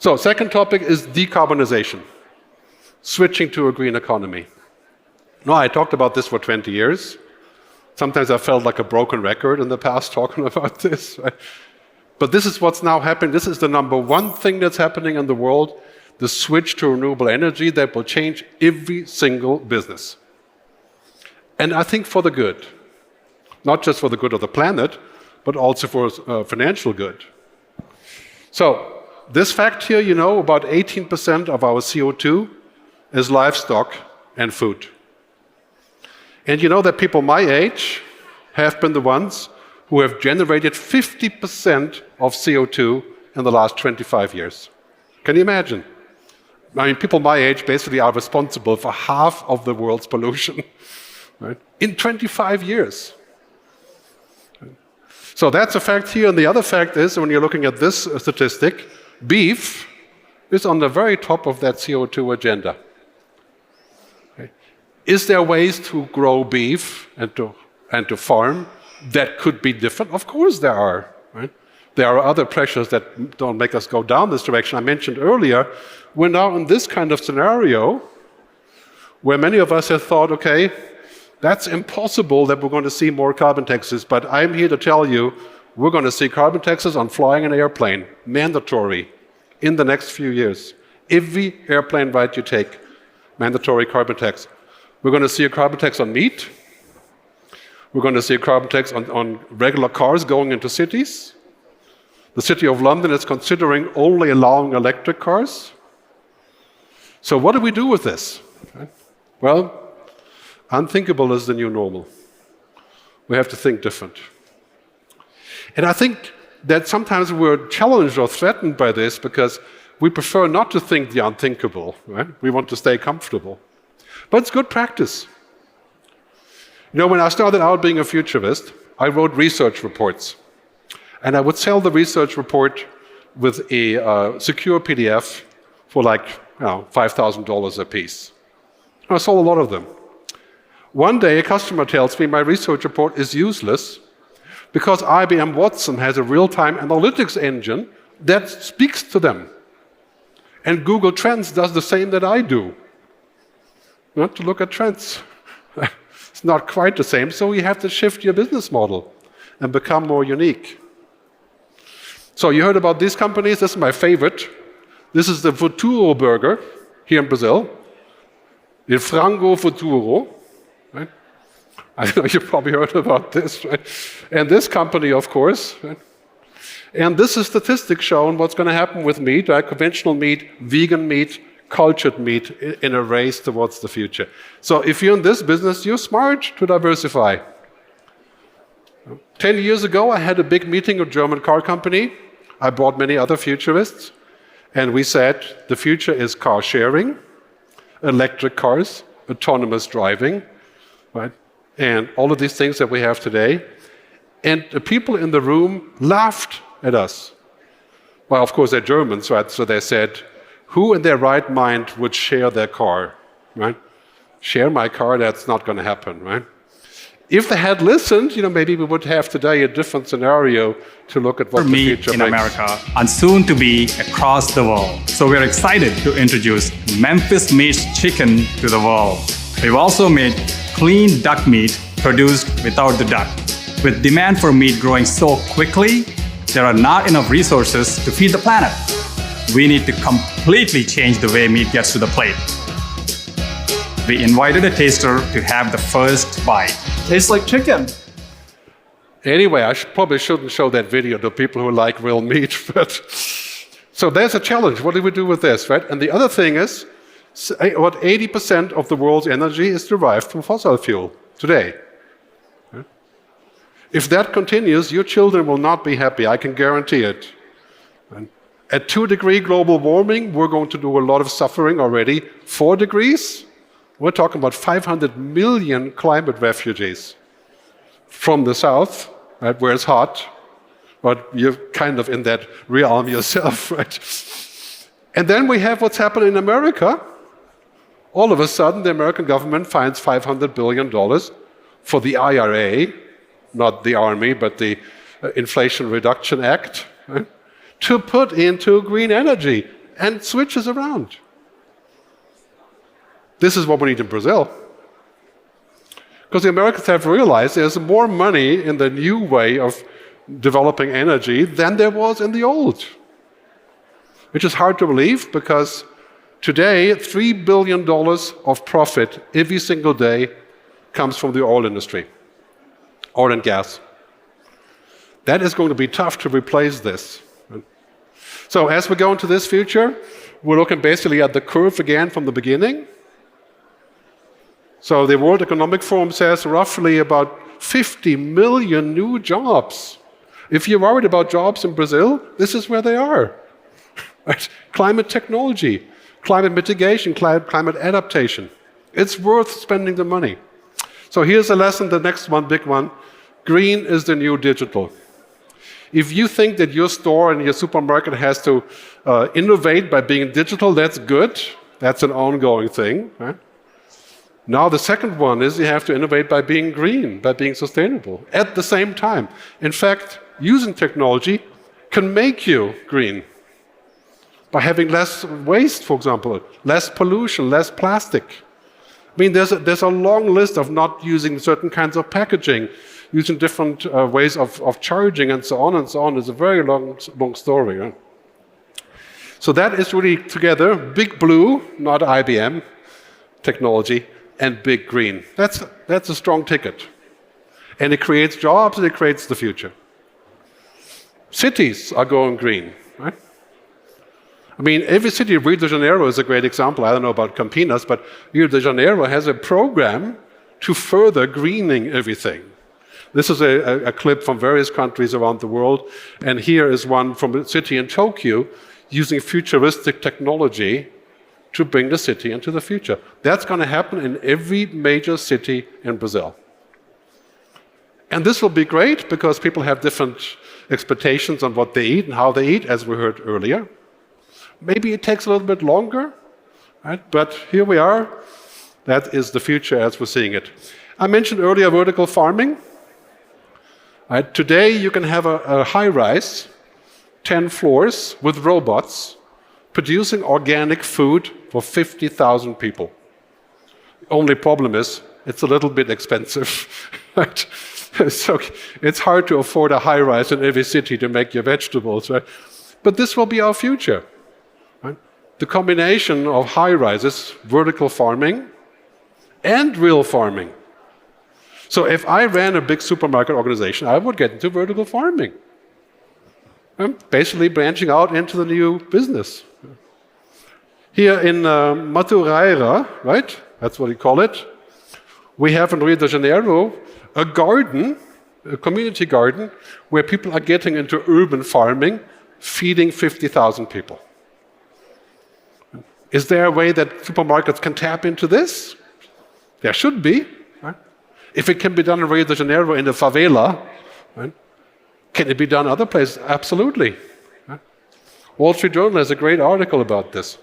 So, second topic is decarbonization, switching to a green economy. No, I talked about this for 20 years. Sometimes I felt like a broken record in the past talking about this. Right? But this is what's now happening. This is the number one thing that's happening in the world, the switch to renewable energy that will change every single business. And I think for the good. Not just for the good of the planet, but also for financial good. So, this fact here, you know, about 18% of our CO2 is livestock and food. And you know that people my age have been the ones who have generated 50% of CO2 in the last 25 years. Can you imagine? I mean, people my age basically are responsible for half of the world's pollution, right? In 25 years. So that's a fact here, and the other fact is, when you're looking at this statistic, beef is on the very top of that CO2 agenda. Okay. Is there ways to grow beef and to farm that could be different? Of course there are. Right? There are other pressures that don't make us go down this direction. I mentioned earlier, we're now in this kind of scenario where many of us have thought, okay, that's impossible that we're going to see more carbon taxes, but I'm here to tell you we're going to see carbon taxes on flying an airplane, mandatory, in the next few years. Every airplane ride you take, mandatory carbon tax. We're going to see a carbon tax on meat. We're going to see a carbon tax on regular cars going into cities. The City of London is considering only allowing electric cars. So what do we do with this? Okay. Well, unthinkable is the new normal. We have to think different. And I think that sometimes we're challenged or threatened by this because we prefer not to think the unthinkable, right? We want to stay comfortable. But it's good practice. You know, when I started out being a futurist, I wrote research reports. And I would sell the research report with a secure PDF for like, $5,000 a piece. I sold a lot of them. One day, a customer tells me my research report is useless because IBM Watson has a real-time analytics engine that speaks to them. And Google Trends does the same that I do. Not to look at trends. It's not quite the same, so you have to shift your business model and become more unique. So you heard about these companies. This is my favorite. This is the Futuro burger here in Brazil. The Frango Futuro. Right? I know you probably heard about this, right? And this company, of course. Right? And this is statistics showing what's going to happen with meat, right? Conventional meat, vegan meat, cultured meat in a race towards the future. So if you're in this business, you're smart to diversify. 10 years ago, I had a big meeting with a German car company. I brought many other futurists. And we said the future is car sharing, electric cars, autonomous driving, right? And all of these things that we have today. And the people in the room laughed at us. Well, of course, they're Germans, right? So they said, who in their right mind would share their car, right? Share my car, that's not going to happen, right? If they had listened, maybe we would have today a different scenario to look at what the future in brings. America and soon to be across the world. So we're excited to introduce Memphis Meat's chicken to the world. We've also made clean duck meat produced without the duck. With demand for meat growing so quickly, there are not enough resources to feed the planet. We need to completely change the way meat gets to the plate. We invited a taster to have the first bite. Tastes like chicken. Anyway, I probably shouldn't show that video to people who like real meat. But so there's a challenge. What do we do with this, right? And the other thing is, what 80% of the world's energy is derived from fossil fuel today. If that continues, your children will not be happy. I can guarantee it. At 2-degree global warming, we're going to do a lot of suffering already. 4 degrees, we're talking about 500 million climate refugees from the south, right, where it's hot, but you're kind of in that realm yourself, right? And then we have what's happening in America. All of a sudden, the American government finds $500 billion for the IRA, not the army, but the Inflation Reduction Act, right, to put into green energy. and switches around. This is what we need in Brazil. Because the Americans have realized there's more money in the new way of developing energy than there was in the old. Which is hard to believe because today, $3 billion of profit every single day comes from the oil industry, oil and gas. That is going to be tough to replace this. So as we go into this future, we're looking basically at the curve again from the beginning. So the World Economic Forum says roughly about 50 million new jobs. If you're worried about jobs in Brazil, this is where they are. Right? Climate technology, climate mitigation, climate adaptation. It's worth spending the money. So here's a lesson, the next one, big one. Green is the new digital. If you think that your store and your supermarket has to innovate by being digital, that's good. That's an ongoing thing. Right? Now the second one is you have to innovate by being green, by being sustainable, at the same time. In fact, using technology can make you green. By having less waste, for example, less pollution, less plastic. I mean, there's a long list of not using certain kinds of packaging, using different ways of charging and so on and so on. It's a very long story. Right? So that is really together, big blue, not IBM technology, and big green. That's a strong ticket. And it creates jobs and it creates the future. Cities are going green, right? I mean, every city, Rio de Janeiro is a great example. I don't know about Campinas, but Rio de Janeiro has a program to further greening everything. This is a clip from various countries around the world, and here is one from a city in Tokyo using futuristic technology to bring the city into the future. That's going to happen in every major city in Brazil. And this will be great because people have different expectations on what they eat and how they eat, as we heard earlier. Maybe it takes a little bit longer, right? But here we are. That is the future as we're seeing it. I mentioned earlier vertical farming. Right? Today you can have a high-rise, 10 floors with robots producing organic food for 50,000 people. The only problem is it's a little bit expensive. Right? So it's hard to afford a high-rise in every city to make your vegetables. Right? But this will be our future. Right? The combination of high-rises, vertical farming, and real farming. So if I ran a big supermarket organization, I would get into vertical farming. Basically branching out into the new business. Here in Matureira, right? That's what we call it. We have in Rio de Janeiro a garden, a community garden, where people are getting into urban farming, feeding 50,000 people. Is there a way that supermarkets can tap into this? There should be. Right? If it can be done in Rio de Janeiro in the favela, right? Can it be done other places? Absolutely. Right? Wall Street Journal has a great article about this.